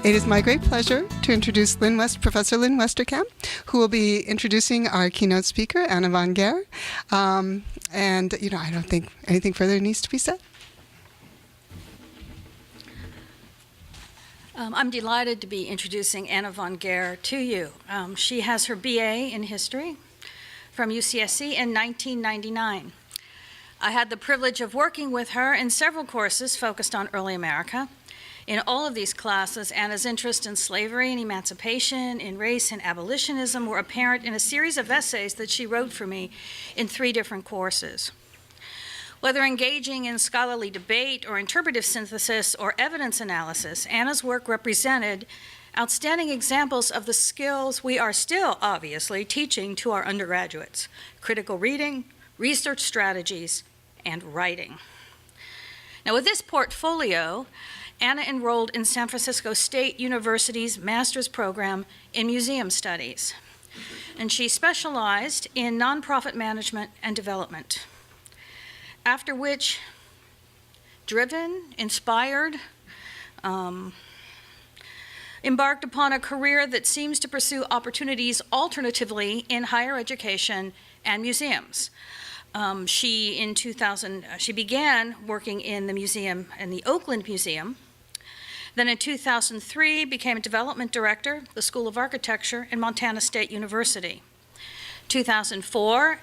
It is my great pleasure to introduce Professor Lynn Westerkamp, who will be introducing our keynote speaker, Anna von Gehr. And, I don't think anything further needs to be said. I'm delighted to be introducing Anna von Gehr to you. She has her BA in history from UCSC in 1999. I had the privilege of working with her in several courses focused on early America. In all of these classes, Anna's interest in slavery and emancipation, in race and abolitionism were apparent in a series of essays that she wrote for me in 3 different courses. Whether engaging in scholarly debate or interpretive synthesis or evidence analysis, Anna's work represented outstanding examples of the skills we are still obviously teaching to our undergraduates: critical reading, research strategies, and writing. Now, with this portfolio, Anna enrolled in San Francisco State University's master's program in museum studies, and she specialized in nonprofit management and development. After which, driven, inspired, embarked upon a career that seems to pursue opportunities alternatively in higher education and museums. She began working in the museum, in the Oakland Museum. Then in 2003, became development director, the School of Architecture in Montana State University. 2004,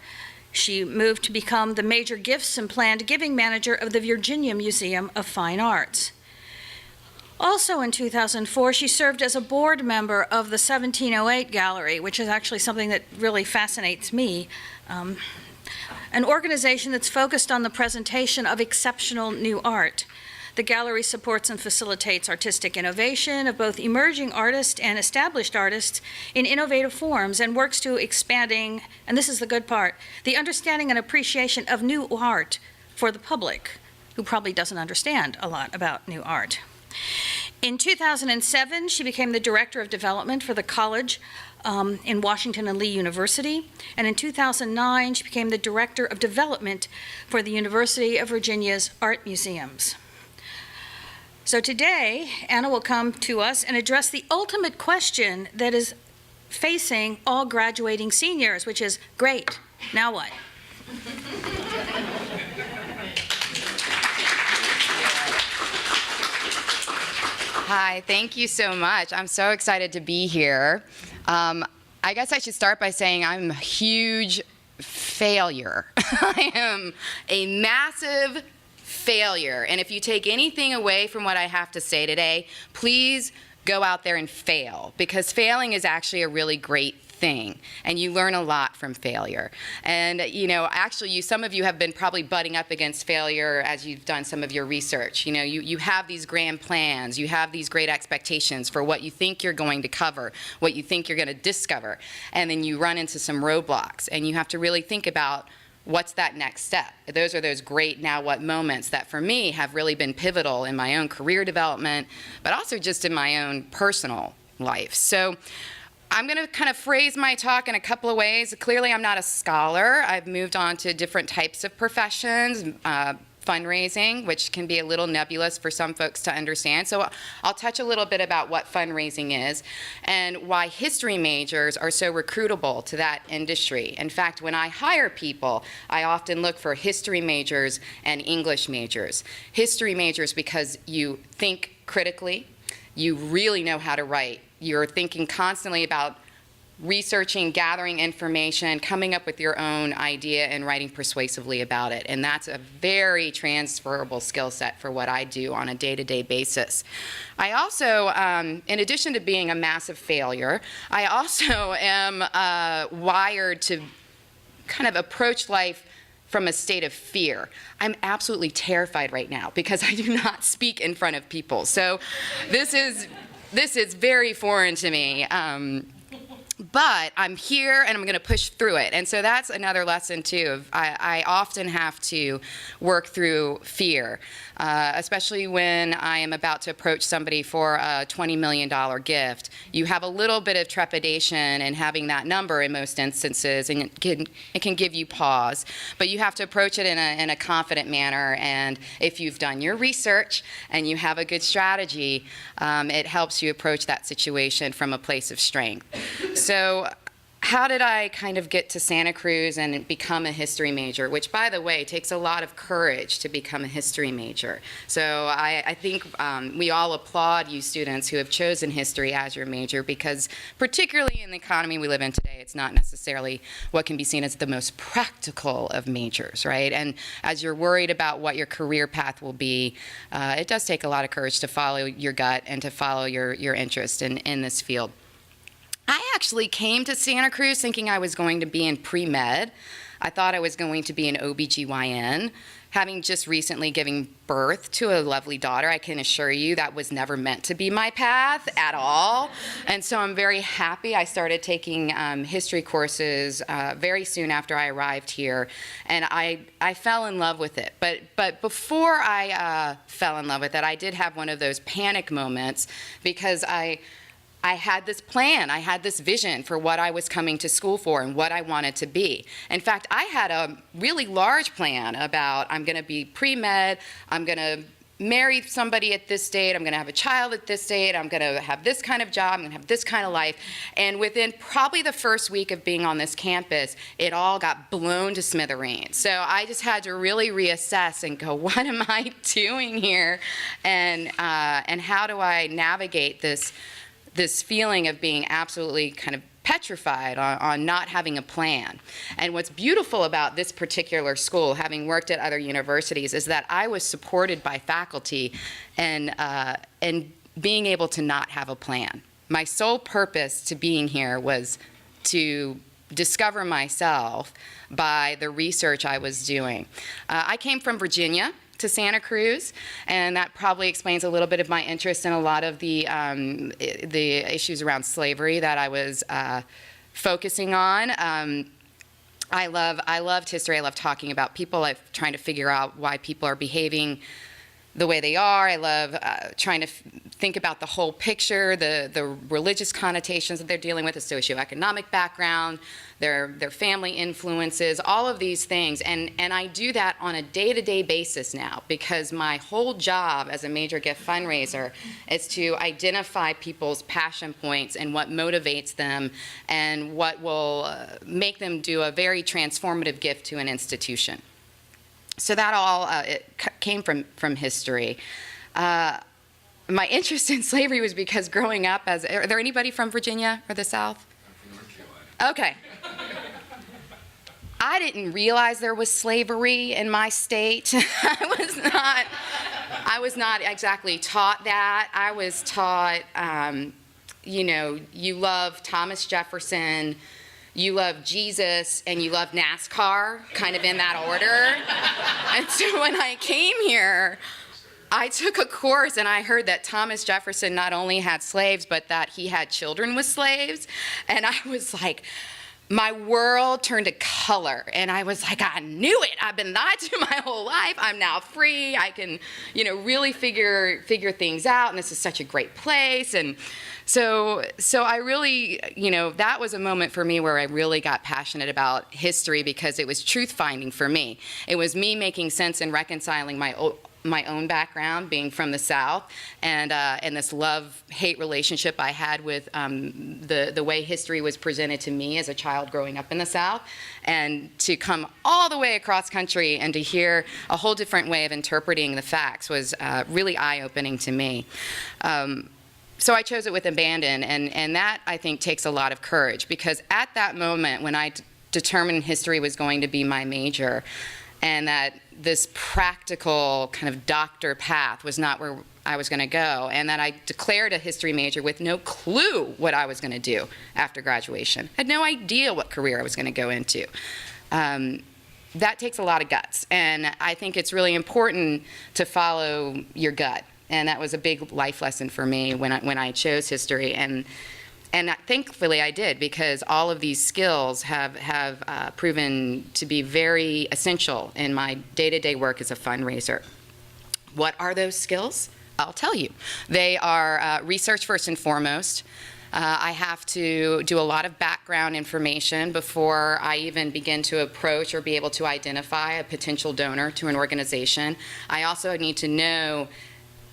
she moved to become the major gifts and planned giving manager of the Virginia Museum of Fine Arts. Also in 2004, she served as a board member of the 1708 Gallery, which is actually something that really fascinates me. An organization that's focused on the presentation of exceptional new art. The gallery supports and facilitates artistic innovation of both emerging artists and established artists in innovative forms, and works to expanding, and this is the good part, the understanding and appreciation of new art for the public, who probably doesn't understand a lot about new art. In 2007, she became the director of development for the college in Washington and Lee University, and in 2009, she became the director of development for the University of Virginia's art museums. So today, Anna will come to us and address the ultimate question that is facing all graduating seniors, which is, great, now what? Hi, thank you so much. I'm so excited to be here. I guess I should start by saying I'm a huge failure. I am a massive failure. And if you take anything away from what I have to say today, please go out there and fail, because failing is actually a really great thing, and you learn a lot from failure. And actually, some of you have been probably butting up against failure as you've done some of your research. You have these grand plans, you have these great expectations for what you think you're going to cover, what you think you're going to discover, and then you run into some roadblocks, and you have to really think about what's that next step. Those are those great now what moments that for me have really been pivotal in my own career development, but also just in my own personal life. So I'm going to kind of phrase my talk in a couple of ways. Clearly, I'm not a scholar. I've moved on to different types of professions, fundraising, which can be a little nebulous for some folks to understand. So I'll touch a little bit about what fundraising is and why history majors are so recruitable to that industry. In fact, when I hire people, I often look for history majors and English majors. History majors because you think critically, you really know how to write. You're thinking constantly about researching, gathering information, coming up with your own idea, and writing persuasively about it. And that's a very transferable skill set for what I do on a day-to-day basis. I also, in addition to being a massive failure, I also am wired to kind of approach life from a state of fear. I'm absolutely terrified right now because I do not speak in front of people. So this is very foreign to me. but I'm here and I'm going to push through it. And so that's another lesson too. I often have to work through fear, especially when I am about to approach somebody for a $20 million gift. You have a little bit of trepidation in having that number in most instances, and it can give you pause. But you have to approach it in a confident manner. And if you've done your research and you have a good strategy, it helps you approach that situation from a place of strength. So how did I kind of get to Santa Cruz and become a history major, which, by the way, takes a lot of courage to become a history major. So I think we all applaud you students who have chosen history as your major, because particularly in the economy we live in today, it's not necessarily what can be seen as the most practical of majors, right? And as you're worried about what your career path will be, it does take a lot of courage to follow your gut and to follow your interest in this field. I actually came to Santa Cruz thinking I was going to be in pre-med. I thought I was going to be an OBGYN. Having just recently given birth to a lovely daughter, I can assure you that was never meant to be my path at all. And so I'm very happy. I started taking history courses very soon after I arrived here, and I fell in love with it. But before I fell in love with it, I did have one of those panic moments, because I had this plan, I had this vision for what I was coming to school for and what I wanted to be. In fact, I had a really large plan about I'm going to be pre-med, I'm going to marry somebody at this date, I'm going to have a child at this date, I'm going to have this kind of job, I'm going to have this kind of life. And within probably the first week of being on this campus, it all got blown to smithereens. So I just had to really reassess and go, what am I doing here? And how do I navigate this feeling of being absolutely kind of petrified on not having a plan. And what's beautiful about this particular school, having worked at other universities, is that I was supported by faculty and being able to not have a plan. My sole purpose to being here was to discover myself by the research I was doing. I came from Virginia to Santa Cruz, and that probably explains a little bit of my interest in a lot of the issues around slavery that I was focusing on. I loved history. I love talking about people. I'm trying to figure out why people are behaving the way they are. I love trying to think about the whole picture, the religious connotations that they're dealing with, the socioeconomic background, their family influences, all of these things. And I do that on a day-to-day basis now, because my whole job as a major gift fundraiser is to identify people's passion points and what motivates them and what will make them do a very transformative gift to an institution. So that all it came from history. My interest in slavery was because growing up are there anybody from Virginia or the South? I'm from North Carolina. Okay. I didn't realize there was slavery in my state. I was not exactly taught that. I was taught, you love Thomas Jefferson, you love Jesus, and you love NASCAR, kind of in that order. And so when I came here, I took a course and I heard that Thomas Jefferson not only had slaves, but that he had children with slaves. And I was like, my world turned to color. And I was like, I knew it. I've been lied to my whole life. I'm now free. I can, really figure things out. And this is such a great place. And so I really, that was a moment for me where I really got passionate about history, because it was truth finding for me. It was me making sense and reconciling my own background, being from the South, and this love-hate relationship I had with the way history was presented to me as a child growing up in the South, and to come all the way across country and to hear a whole different way of interpreting the facts was really eye-opening to me. So I chose it with abandon, and that, I think, takes a lot of courage, because at that moment when I determined history was going to be my major, and that this practical kind of doctor path was not where I was going to go, and that I declared a history major with no clue what I was going to do after graduation. I had no idea what career I was going to go into. That takes a lot of guts, and I think it's really important to follow your gut. And that was a big life lesson for me when I chose history. And And thankfully I did, because all of these skills have proven to be very essential in my day-to-day work as a fundraiser. What are those skills? I'll tell you. They are research first and foremost. I have to do a lot of background information before I even begin to approach or be able to identify a potential donor to an organization. I also need to know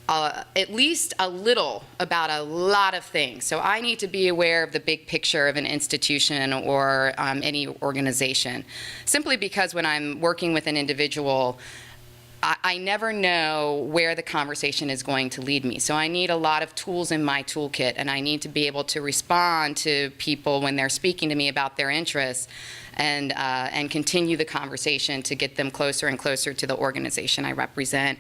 at least a little about a lot of things. So I need to be aware of the big picture of an institution or any organization, simply because when I'm working with an individual, I never know where the conversation is going to lead me. So I need a lot of tools in my toolkit, and I need to be able to respond to people when they're speaking to me about their interests, and continue the conversation to get them closer and closer to the organization I represent.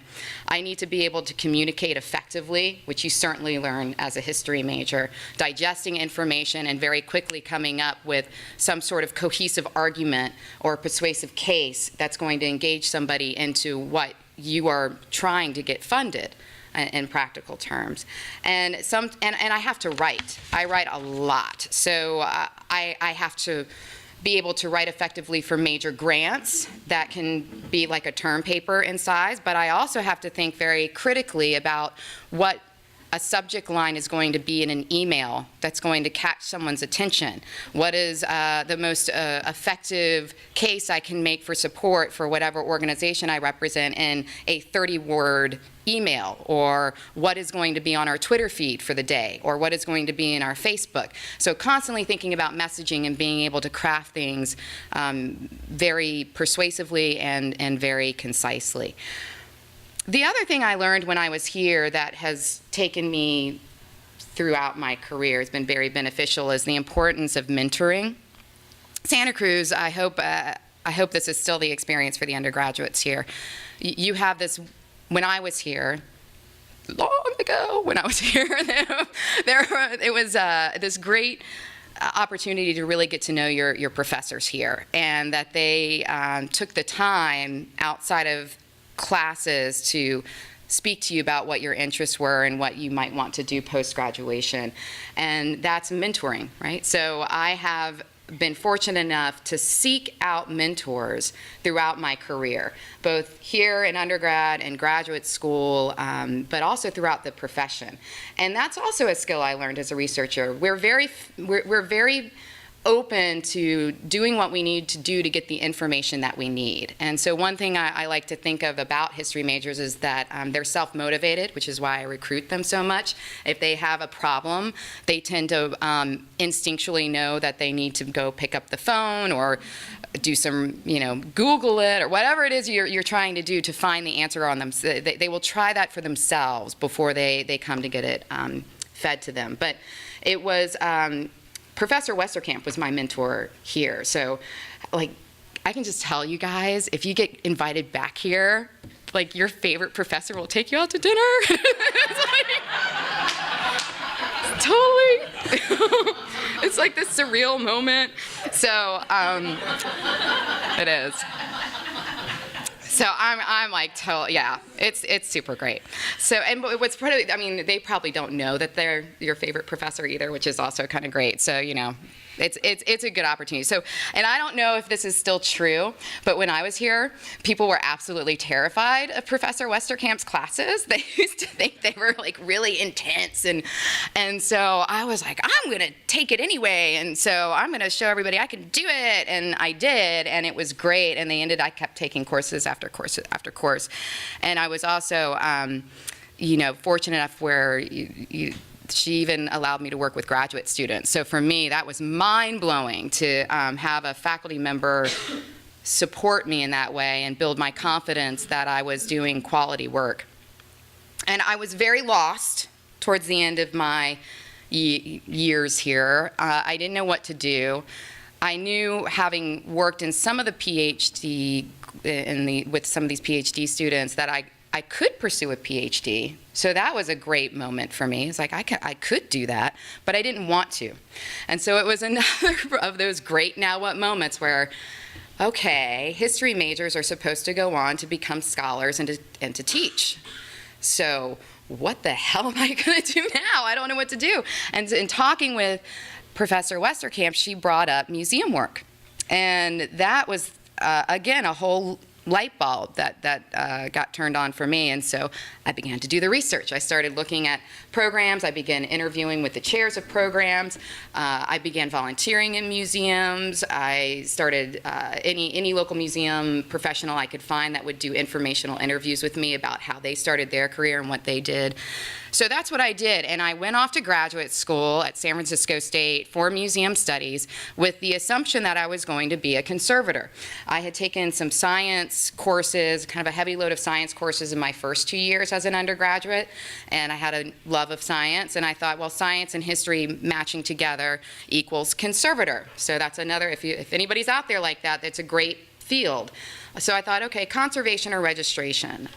I need to be able to communicate effectively, which you certainly learn as a history major, digesting information and very quickly coming up with some sort of cohesive argument or persuasive case that's going to engage somebody into what you are trying to get funded in practical terms. And I have to write. I write a lot. So I have to be able to write effectively for major grants that can be like a term paper in size, but I also have to think very critically about what a subject line is going to be in an email that's going to catch someone's attention. What is the most effective case I can make for support for whatever organization I represent in a 30-word email, or what is going to be on our Twitter feed for the day, or what is going to be in our Facebook. So constantly thinking about messaging and being able to craft things very persuasively and very concisely. The other thing I learned when I was here that has taken me throughout my career, has been very beneficial, is the importance of mentoring. Santa Cruz, I hope this is still the experience for the undergraduates here. You have this. When I was here, long ago, when I was here, it was this great opportunity to really get to know your professors here, and that they took the time outside of classes to speak to you about what your interests were and what you might want to do post-graduation. And that's mentoring, right? So I have been fortunate enough to seek out mentors throughout my career, both here in undergrad and graduate school, but also throughout the profession. And that's also a skill I learned as a researcher. We're very open to doing what we need to do to get the information that we need. And so one thing I like to think of about history majors is that they're self-motivated, which is why I recruit them so much. If they have a problem, they tend to instinctually know that they need to go pick up the phone or do some, Google it or whatever it is you're trying to do to find the answer on them. So they will try that for themselves before they come to get it fed to them. But it was Professor Westerkamp was my mentor here. So, I can just tell you guys, if you get invited back here, your favorite professor will take you out to dinner. It's totally, it's like this surreal moment. So, it is. So I'm totally, yeah, it's super great. So, and what's pretty, they probably don't know that they're your favorite professor either, which is also kind of great. So, it's a good opportunity. So, and I don't know if this is still true, but when I was here, people were absolutely terrified of Professor Westerkamp's classes. They used to think they were really intense, and so I was like, I'm gonna take it anyway, and so I'm gonna show everybody I can do it, and I did, and it was great. And I kept taking courses after course after course, and I was also, fortunate enough where she even allowed me to work with graduate students. So for me, that was mind-blowing to have a faculty member support me in that way and build my confidence that I was doing quality work. And I was very lost towards the end of my years here. I didn't know what to do. I knew, having worked in some of the PhD, with some of these PhD students, that I could pursue a PhD. So that was a great moment for me. It's I could do that, but I didn't want to. And so it was another of those great now what moments where, okay, history majors are supposed to go on to become scholars and to teach. So what the hell am I going to do now? I don't know what to do. And in talking with Professor Westerkamp, she brought up museum work. And that was, again, a whole light bulb that got turned on for me. And so I began to do the research. I started looking at programs. I began interviewing with the chairs of programs. I began volunteering in museums. I started any local museum professional I could find that would do informational interviews with me about how they started their career and what they did. So that's what I did, and I went off to graduate school at San Francisco State for museum studies with the assumption that I was going to be a conservator. I had taken some science courses, kind of a heavy load of science courses in my first 2 years as an undergraduate, and I had a love of science, and I thought, well, science and history matching together equals conservator. So that's another, if anybody's out there like that, that's a great field. So I thought, okay, conservation or registration.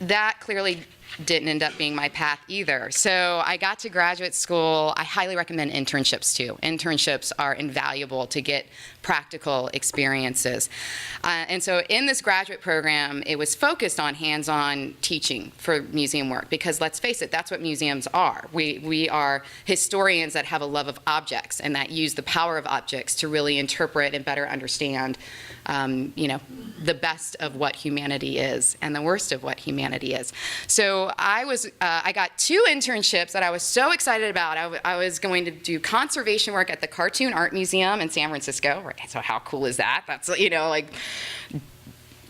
That clearly didn't end up being my path either. So I got to graduate school. I highly recommend internships too. Internships are invaluable to get practical experiences. And so in this graduate program, it was focused on hands-on teaching for museum work because let's face it, that's what museums are. We are historians that have a love of objects and that use the power of objects to really interpret and better understand the best of what humanity is and the worst of what humanity is. So I got 2 internships that I was so excited about. I was going to do conservation work at the Cartoon Art Museum in San Francisco. Right, so how cool is that? That's, like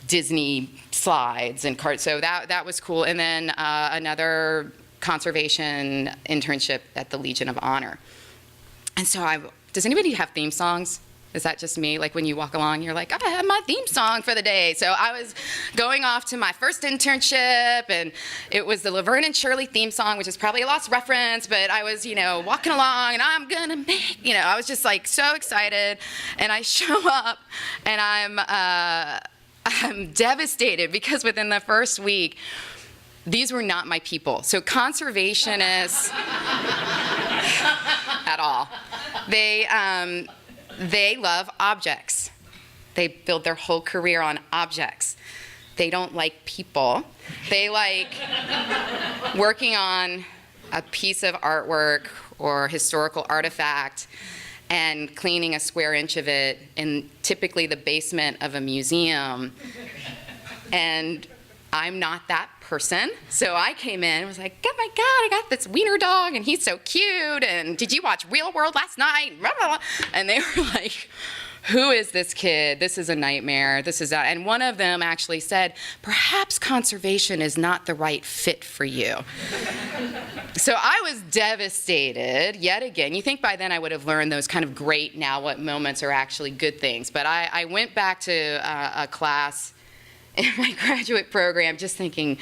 Disney slides and so that was cool. And then another conservation internship at the Legion of Honor. And so does anybody have theme songs? Is that just me? Like when you walk along, you're like, I have my theme song for the day. So I was going off to my first internship, and it was the Laverne and Shirley theme song, which is probably a lost reference, but I was, walking along, and I'm gonna make, I was just like so excited. And I show up, and I'm devastated because within the first week, these were not my people. So conservationists at all. They love objects. They build their whole career on objects. They don't like people. They like working on a piece of artwork or historical artifact and cleaning a square inch of it in typically the basement of a museum. And I'm not that person. So I came in and was like, oh my God, I got this wiener dog and he's so cute. And did you watch Real World last night? And they were like, who is this kid? This is a nightmare. This is that. And one of them actually said, perhaps conservation is not the right fit for you. So I was devastated yet again. You think by then I would have learned those kind of great now what moments are actually good things. But I went back to a class in my graduate program just thinking,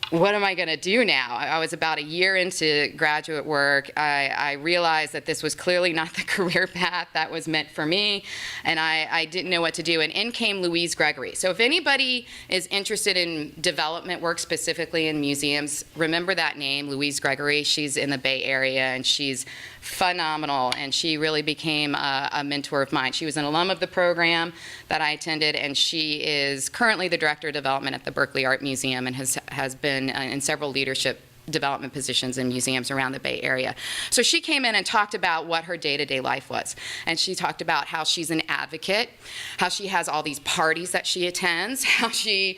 what am I going to do now? I was about a year into graduate work. I realized that this was clearly not the career path that was meant for me, and I didn't know what to do. And in came Louise Gregory. So if anybody is interested in development work, specifically in museums, remember that name, Louise Gregory. She's in the Bay Area, and she's phenomenal, and she really became a mentor of mine. She was an alum of the program that I attended, and she is currently the Director of Development at the Berkeley Art Museum and has been in several leadership development positions in museums around the Bay Area. So she came in and talked about what her day-to-day life was. And she talked about how she's an advocate, how she has all these parties that she attends, how she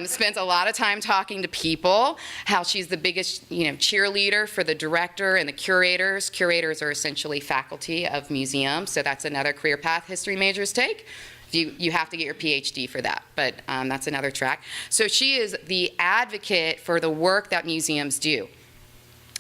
spends a lot of time talking to people, how she's the biggest cheerleader for the director and the curators. Curators are essentially faculty of museums, so that's another career path history majors take. You have to get your PhD for that, but that's another track. So she is the advocate for the work that museums do.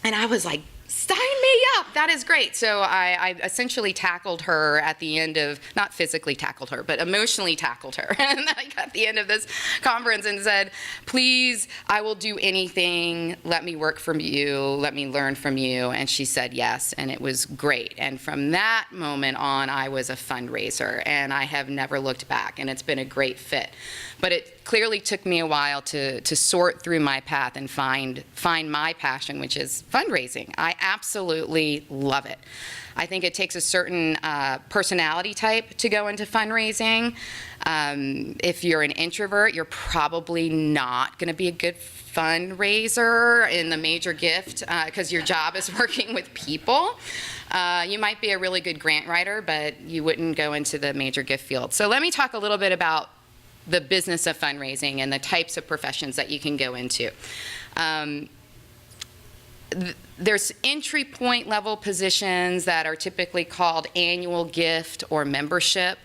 And I was like, sign me up, that is great. So I essentially tackled her at the end of, not physically tackled her, but emotionally tackled her. And I got at the end of this conference and said, please, I will do anything, let me work from you, let me learn from you. And she said yes, and it was great. And from that moment on, I was a fundraiser, and I have never looked back, and it's been a great fit. But it clearly took me a while to sort through my path and find my passion, which is fundraising. I absolutely love it. I think it takes a certain personality type to go into fundraising. If you're an introvert, you're probably not going to be a good fundraiser in the major gift because your job is working with people. You might be a really good grant writer, but you wouldn't go into the major gift field. So let me talk a little bit about the business of fundraising and the types of professions that you can go into. There's entry point level positions that are typically called annual gift or membership.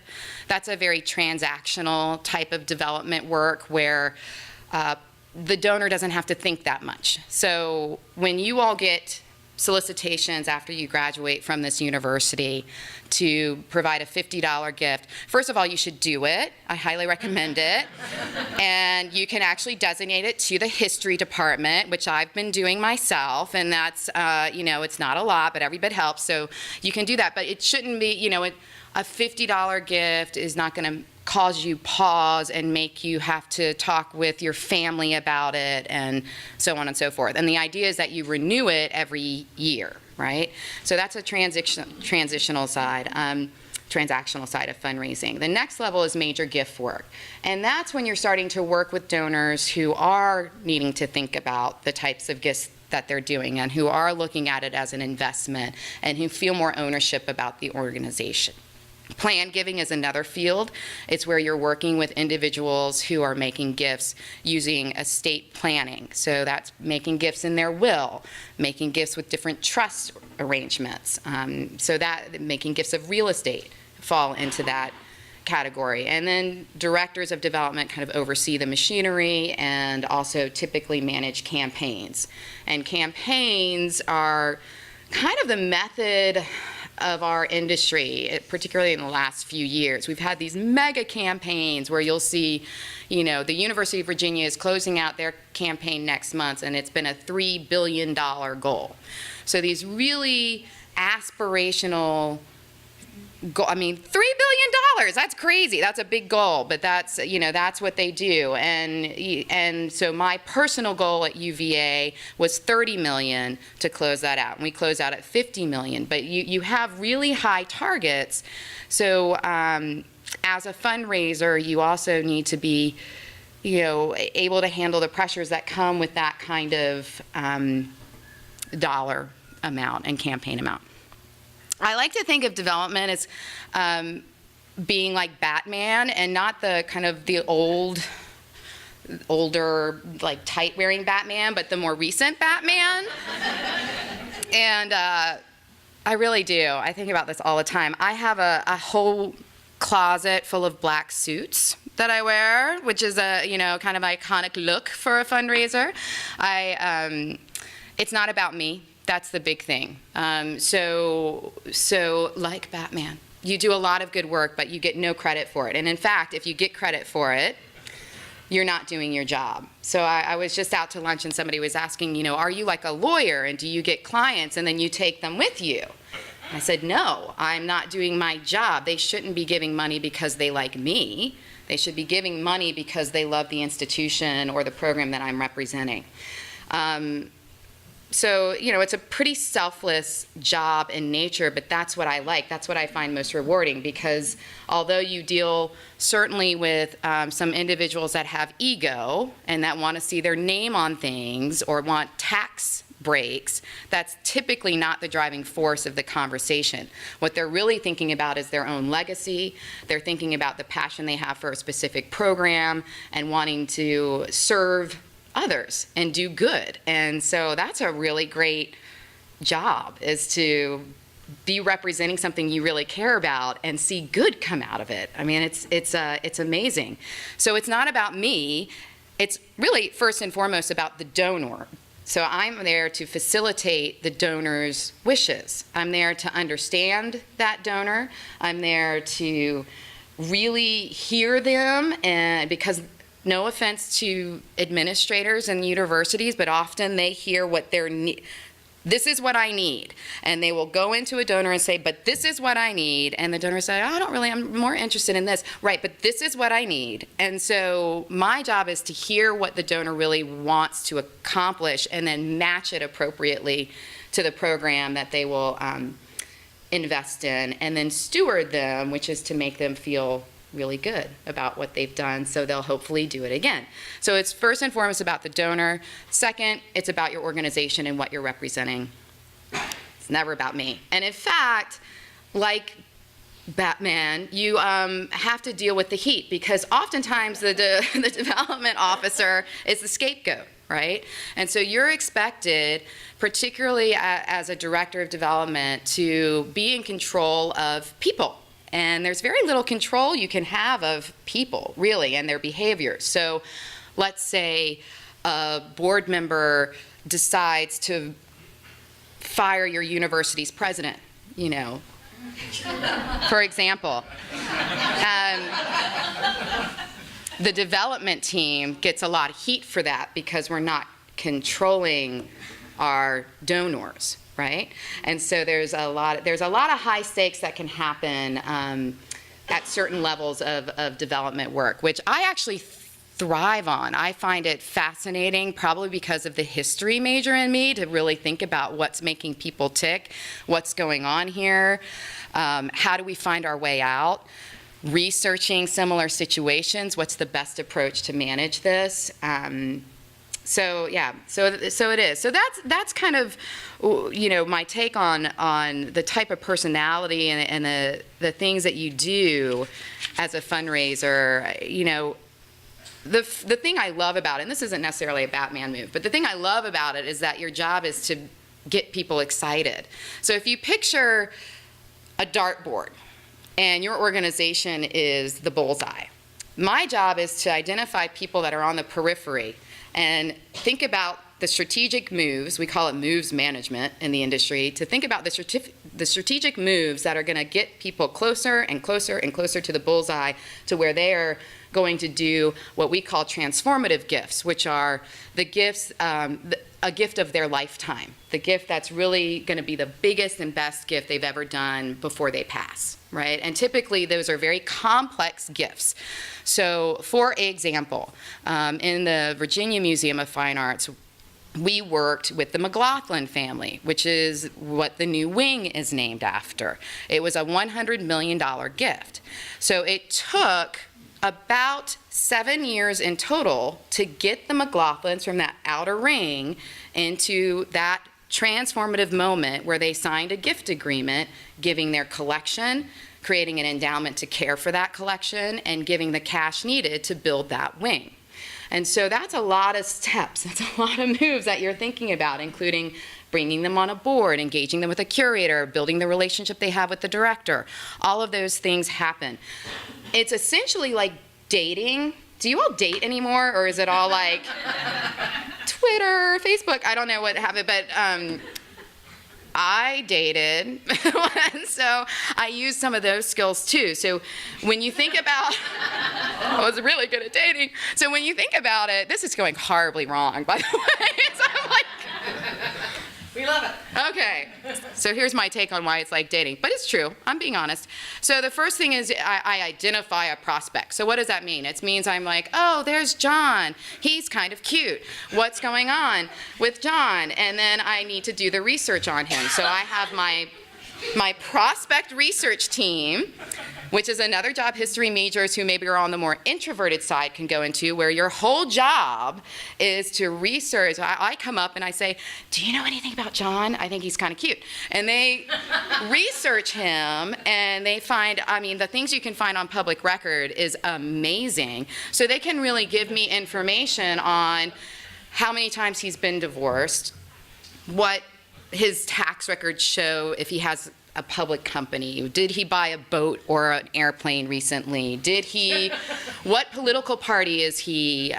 That's a very transactional type of development work where the donor doesn't have to think that much. So when you all get solicitations after you graduate from this university to provide a $50 gift, first of all, you should do it. I highly recommend it. And you can actually designate it to the history department, which I've been doing myself, and that's, it's not a lot, but every bit helps, so you can do that. But it shouldn't be, a $50 gift is not going to cause you pause and make you have to talk with your family about it and so on and so forth. And the idea is that you renew it every year, right? So that's a transactional side of fundraising. The next level is major gift work. And that's when you're starting to work with donors who are needing to think about the types of gifts that they're doing and who are looking at it as an investment and who feel more ownership about the organization. Plan giving is another field. It's where you're working with individuals who are making gifts using estate planning. So that's making gifts in their will, making gifts with different trust arrangements. So that making gifts of real estate fall into that category. And then directors of development kind of oversee the machinery and also typically manage campaigns. And campaigns are kind of the method of our industry, particularly in the last few years. We've had these mega campaigns where you'll see, the University of Virginia is closing out their campaign next month, and it's been a $3 billion goal. So these really aspirational goal, $3 billion, that's crazy. That's a big goal, but that's what they do. And so my personal goal at UVA was 30 million to close that out. And we closed out at 50 million, but you have really high targets. So as a fundraiser, you also need to be, able to handle the pressures that come with that kind of dollar amount and campaign amount. I like to think of development as being like Batman, and not the kind of the older, like tight-wearing Batman, but the more recent Batman. And I really do. I think about this all the time. I have a whole closet full of black suits that I wear, which is a kind of iconic look for a fundraiser. It's not about me. That's the big thing. So like Batman, you do a lot of good work, but you get no credit for it. And in fact, if you get credit for it, you're not doing your job. So I was just out to lunch and somebody was asking, are you like a lawyer and do you get clients and then you take them with you? I said, no, I'm not doing my job. They shouldn't be giving money because they like me. They should be giving money because they love the institution or the program that I'm representing. So, it's a pretty selfless job in nature, but that's what I like. That's what I find most rewarding, because although you deal certainly with some individuals that have ego and that want to see their name on things or want tax breaks, that's typically not the driving force of the conversation. What they're really thinking about is their own legacy. They're thinking about the passion they have for a specific program and wanting to serve others and do good. And so that's a really great job, is to be representing something you really care about and see good come out of it. It's amazing. So it's not about me. It's really first and foremost about the donor. So I'm there to facilitate the donor's wishes. I'm there to understand that donor. I'm there to really hear them, and because no offense to administrators and universities, but often they hear what this is what I need. And they will go into a donor and say, but this is what I need. And the donor say, oh, I'm more interested in this. Right, but this is what I need. And so my job is to hear what the donor really wants to accomplish and then match it appropriately to the program that they will invest in, and then steward them, which is to make them feel really good about what they've done, so they'll hopefully do it again. So it's first and foremost about the donor. Second, it's about your organization and what you're representing. It's never about me. And in fact, like Batman, you have to deal with the heat, because oftentimes the development officer is the scapegoat, right? And so you're expected, particularly as a director of development, to be in control of people. And there's very little control you can have of people, really, and their behaviors. So let's say a board member decides to fire your university's president, you know, for example. The development team gets a lot of heat for that because we're not controlling our donors, right? And so there's a lot of high stakes that can happen at certain levels of development work, which I actually thrive on. I find it fascinating, probably because of the history major in me, to really think about what's making people tick, what's going on here, how do we find our way out, researching similar situations, what's the best approach to manage this. So yeah, so it is. So that's kind of, you know, my take on the type of personality and the things that you do as a fundraiser. You know, the thing I love about it, and this isn't necessarily a Batman move, but the thing I love about it is that your job is to get people excited. So if you picture a dartboard and your organization is the bullseye, my job is to identify people that are on the periphery and think about the strategic moves. We call it moves management in the industry, to think about the strategic moves that are going to get people closer and closer and closer to the bullseye, to where they are going to do what we call transformative gifts, which are the gifts, a gift of their lifetime, the gift that's really going to be the biggest and best gift they've ever done before they pass, right? And typically those are very complex gifts. So for example, in the Virginia Museum of Fine Arts, we worked with the McLaughlin family, which is what the new wing is named after. It was a $100 million gift. So it took about 7 years in total to get the McLaughlins from that outer ring into that transformative moment where they signed a gift agreement, giving their collection, creating an endowment to care for that collection, and giving the cash needed to build that wing. And so that's a lot of steps, that's a lot of moves that you're thinking about, including bringing them on a board, engaging them with a curator, building the relationship they have with the director. All of those things happen. It's essentially like dating. Do you all date anymore, or is it all like Twitter, Facebook? I don't know what have it, but I dated, so I used some of those skills too. So when you think about, I was really good at dating. So when you think about it, this is going horribly wrong, by the way. So I'm like, we love it. Okay, so here's my take on why it's like dating, but it's true, I'm being honest. So the first thing is I identify a prospect. So what does that mean? It means I'm like, oh, there's John, he's kind of cute. What's going on with John? And then I need to do the research on him. So I have my prospect research team, which is another job history majors who maybe are on the more introverted side can go into, where your whole job is to research. I come up and I say, do you know anything about John? I think he's kind of cute. And they research him, and they find, I mean, the things you can find on public record is amazing. So they can really give me information on how many times he's been divorced, what his tax records show, if he has a public company, did he buy a boat or an airplane recently, what political party is he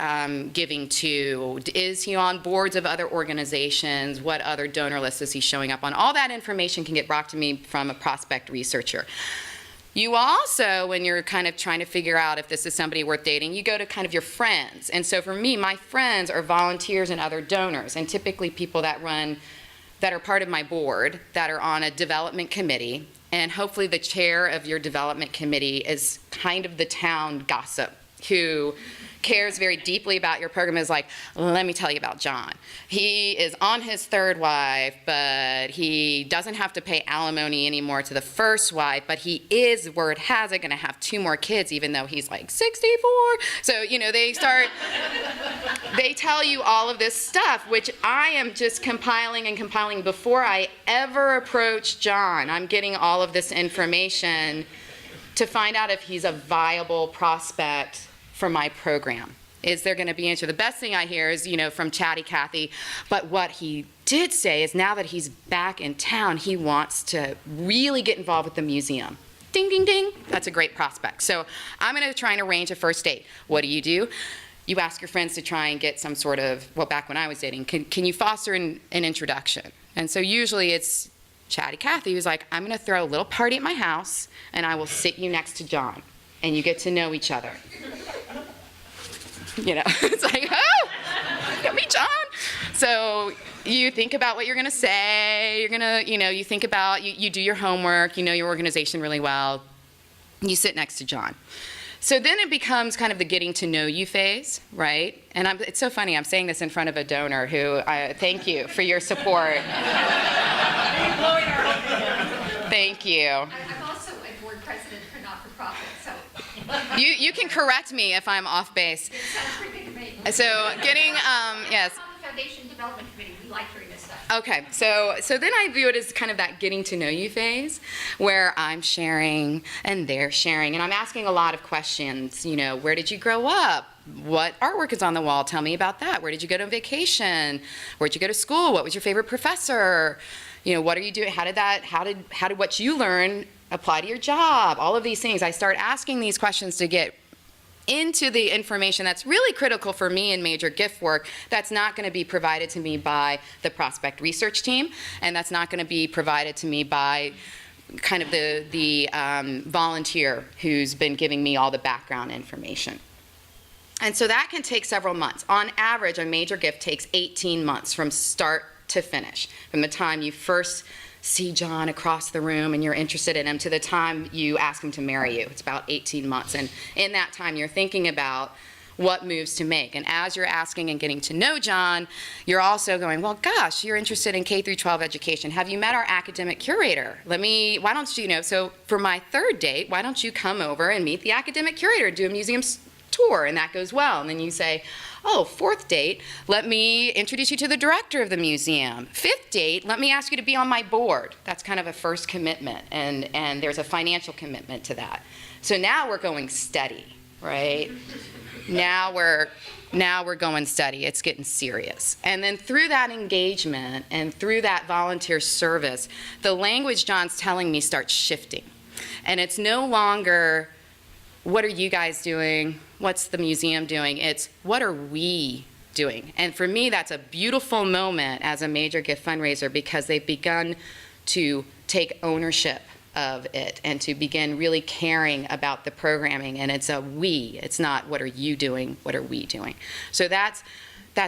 giving to, is he on boards of other organizations, what other donor lists is he showing up on. All that information can get brought to me from a prospect researcher. You also, when you're kind of trying to figure out if this is somebody worth dating, you go to kind of your friends. And so for me, my friends are volunteers and other donors, and typically people that run that are part of my board that are on a development committee, and hopefully the chair of your development committee is kind of the town gossip who cares very deeply about your program, is like, let me tell you about John. He is on his third wife, but he doesn't have to pay alimony anymore to the first wife, but he is, word has it, gonna have 2 more kids, even though he's like 64. So, you know, they tell you all of this stuff, which I am just compiling and compiling before I ever approach John. I'm getting all of this information to find out if he's a viable prospect for my program. Is there going to be answer? The best thing I hear is, you know, from Chatty Cathy, but what he did say is now that he's back in town, he wants to really get involved with the museum. Ding, ding, ding. That's a great prospect. So I'm going to try and arrange a first date. What do? You ask your friends to try and get some sort of, well, back when I was dating, can you foster an introduction? And so usually it's Chatty Cathy who's like, I'm going to throw a little party at my house, and I will sit you next to John, and you get to know each other. You know, it's like, oh, get me John. So you think about what you're going to say. You're going to, you know, you think about, you do your homework, you know your organization really well. You sit next to John. So then it becomes kind of the getting to know you phase, right? And it's so funny, I'm saying this in front of a donor who, thank you for your support. Thank you. I'm also a board president for not-for-profit, so. You can correct me if I'm off base. It sounds pretty good to me. So getting, yes. On the Foundation Development Committee, we like hearing this stuff. Okay, so then I view it as kind of that getting to know you phase where I'm sharing and they're sharing, and I'm asking a lot of questions. You know, where did you grow up? What artwork is on the wall? Tell me about that. Where did you go on vacation? Where did you go to school? What was your favorite professor? You know, what are you doing? How did what you learn apply to your job? All of these things. I start asking these questions to get into the information that's really critical for me in major gift work that's not going to be provided to me by the prospect research team, and that's not going to be provided to me by kind of the volunteer who's been giving me all the background information. And so that can take several months. On average, a major gift takes 18 months from start to finish, from the time you first see John across the room and you're interested in him to the time you ask him to marry you. It's about 18 months. And in that time, you're thinking about what moves to make. And as you're asking and getting to know John, you're also going, well, gosh, you're interested in K through 12 education. Have you met our academic curator? Why don't you know, so for my third date, why don't you come over and meet the academic curator, do a museum tour, and that goes well. And then you say, oh, fourth date, let me introduce you to the director of the museum. Fifth date, let me ask you to be on my board. That's kind of a first commitment, and there's a financial commitment to that. So now we're going steady, right? Now we're going steady. It's getting serious. And then through that engagement and through that volunteer service, the language John's telling me starts shifting. And it's no longer, what are you guys doing? What's the museum doing? It's, what are we doing? And for me, that's a beautiful moment as a major gift fundraiser because they've begun to take ownership of it and to begin really caring about the programming. And it's a we. It's not, what are you doing? What are we doing? So that's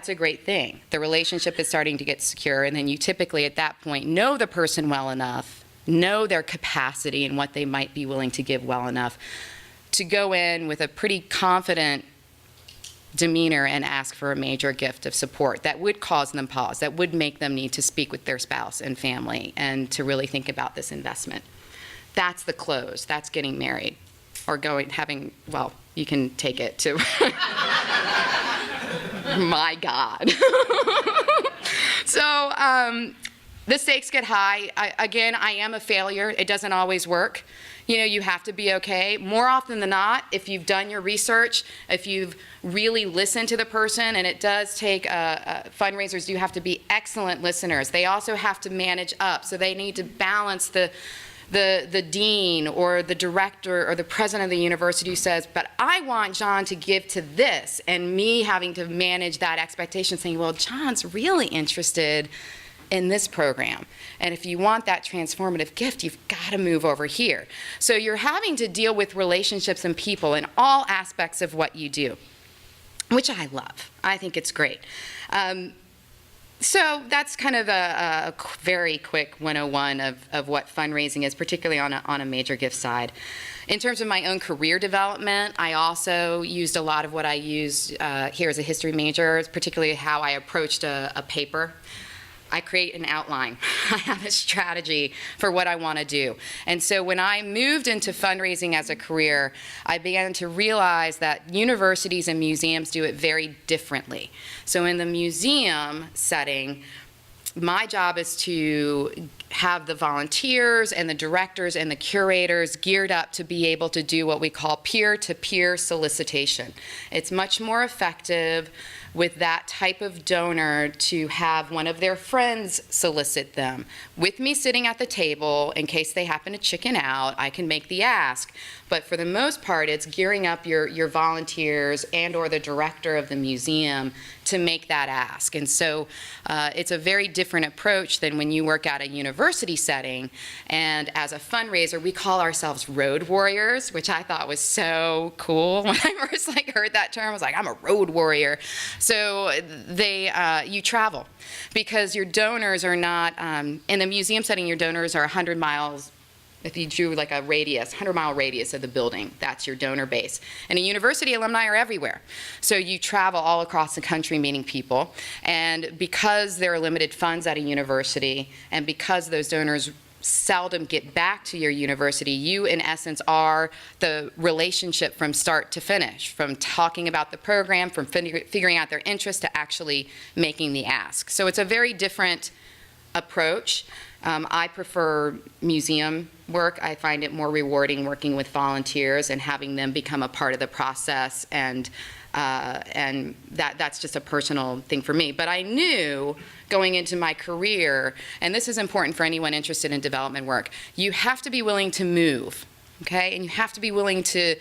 a great thing. The relationship is starting to get secure, and then you typically at that point know the person well enough, know their capacity and what they might be willing to give well enough to go in with a pretty confident demeanor and ask for a major gift of support that would cause them pause, that would make them need to speak with their spouse and family and to really think about this investment. That's the close. That's getting married or well, you can take it to, my God. So the stakes get high. I am a failure. It doesn't always work. You know, you have to be okay. More often than not, if you've done your research, if you've really listened to the person, and it does take, fundraisers do have to be excellent listeners. They also have to manage up, so they need to balance the dean or the director or the president of the university who says, but I want John to give to this, and me having to manage that expectation saying, well, John's really interested in this program. And if you want that transformative gift, you've got to move over here. So you're having to deal with relationships and people in all aspects of what you do, which I love. I think it's great. So that's kind of a very quick 101 of what fundraising is, particularly on a major gift side. In terms of my own career development, I also used a lot of what I used here as a history major, particularly how I approached a paper. I create an outline. I have a strategy for what I want to do. And so when I moved into fundraising as a career, I began to realize that universities and museums do it very differently. So in the museum setting, my job is to have the volunteers and the directors and the curators geared up to be able to do what we call peer-to-peer solicitation. It's much more effective with that type of donor to have one of their friends solicit them. With me sitting at the table, in case they happen to chicken out, I can make the ask. But for the most part, it's gearing up your volunteers and or the director of the museum to make that ask. And so it's a very different approach than when you work at a university setting. And as a fundraiser, we call ourselves road warriors, which I thought was so cool. When I first heard that term, I was like, I'm a road warrior. So you travel because your donors are not, in the museum setting, your donors are 100 miles. If you drew like a radius, 100-mile radius of the building, that's your donor base. And a university alumni are everywhere. So you travel all across the country meeting people. And because there are limited funds at a university, and because those donors seldom get back to your university, you in essence are the relationship from start to finish, from talking about the program, from figuring out their interest to actually making the ask. So it's a very different approach. I prefer museum work. I find it more rewarding working with volunteers and having them become a part of the process, and that's just a personal thing for me. But I knew going into my career, and this is important for anyone interested in development work, you have to be willing to move, okay? And you have to be willing to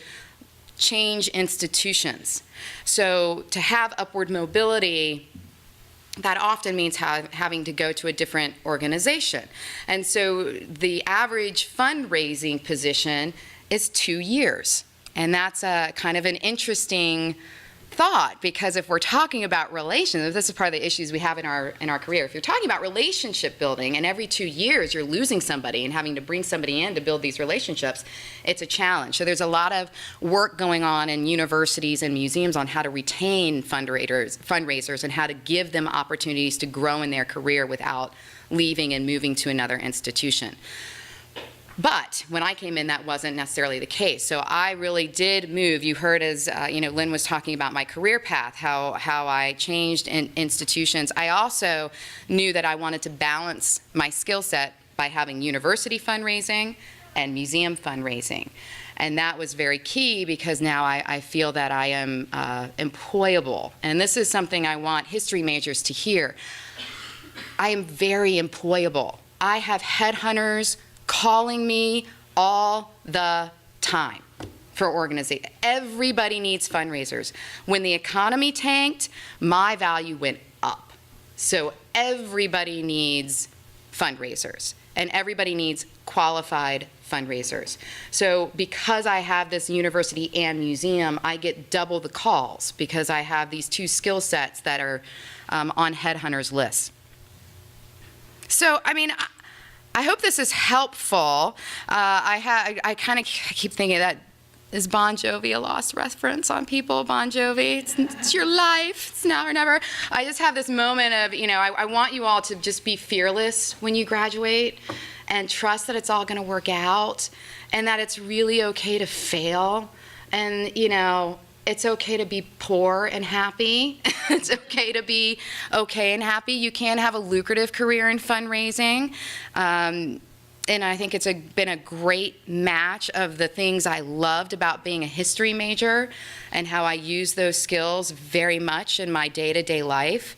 change institutions. So to have upward mobility, that often means having to go to a different organization. And so the average fundraising position is 2 years. And that's a kind of an interesting thought, because if we're talking about relations, this is part of the issues we have in our career. If you're talking about relationship building and every 2 years you're losing somebody and having to bring somebody in to build these relationships, it's a challenge. So there's a lot of work going on in universities and museums on how to retain fundraisers and how to give them opportunities to grow in their career without leaving and moving to another institution. But when I came in, that wasn't necessarily the case. So I really did move. You heard as Lynn was talking about my career path, how I changed in institutions. I also knew that I wanted to balance my skill set by having university fundraising and museum fundraising. And that was very key, because now I feel that I am employable. And this is something I want history majors to hear. I am very employable. I have headhunters calling me all the time for organization. Everybody needs fundraisers. When the economy tanked, my value went up. So everybody needs fundraisers, and everybody needs qualified fundraisers. So because I have this university and museum, I get double the calls because I have these two skill sets that are on headhunters' lists. So, I hope this is helpful. I kind of keep thinking that, is Bon Jovi a lost reference on people? Bon Jovi, it's your life, it's now or never. I just have this moment of, I want you all to just be fearless when you graduate and trust that it's all going to work out, and that it's really okay to fail, and, it's okay to be poor and happy. It's okay to be okay and happy. You can have a lucrative career in fundraising. And I think it's been a great match of the things I loved about being a history major and how I use those skills very much in my day-to-day life.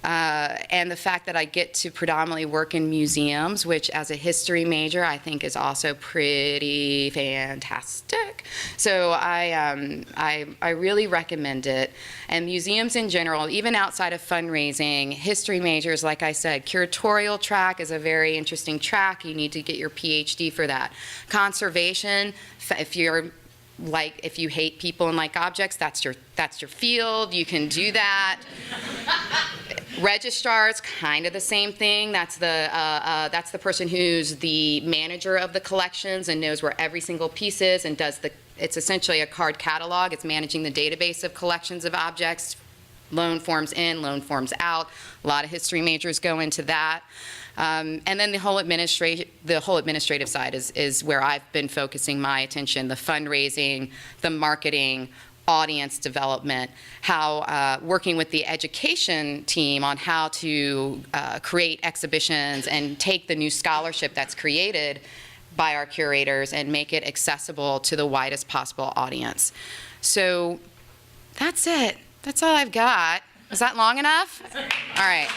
And the fact that I get to predominantly work in museums, which as a history major I think is also pretty fantastic. So I really recommend it. And museums in general, even outside of fundraising, history majors, like I said, curatorial track is a very interesting track. You need to get your PhD for that. Conservation, if you hate people and like objects, that's your field. You can do that. Registrar is kind of the same thing. That's the person who's the manager of the collections and knows where every single piece is and does it's essentially a card catalog. It's managing the database of collections of objects, loan forms in, loan forms out. A lot of history majors go into that. And then the whole administrative side is where I've been focusing my attention, the fundraising, the marketing, audience development, how working with the education team on how to create exhibitions and take the new scholarship that's created by our curators and make it accessible to the widest possible audience. So that's it. That's all I've got. Is that long enough? All right.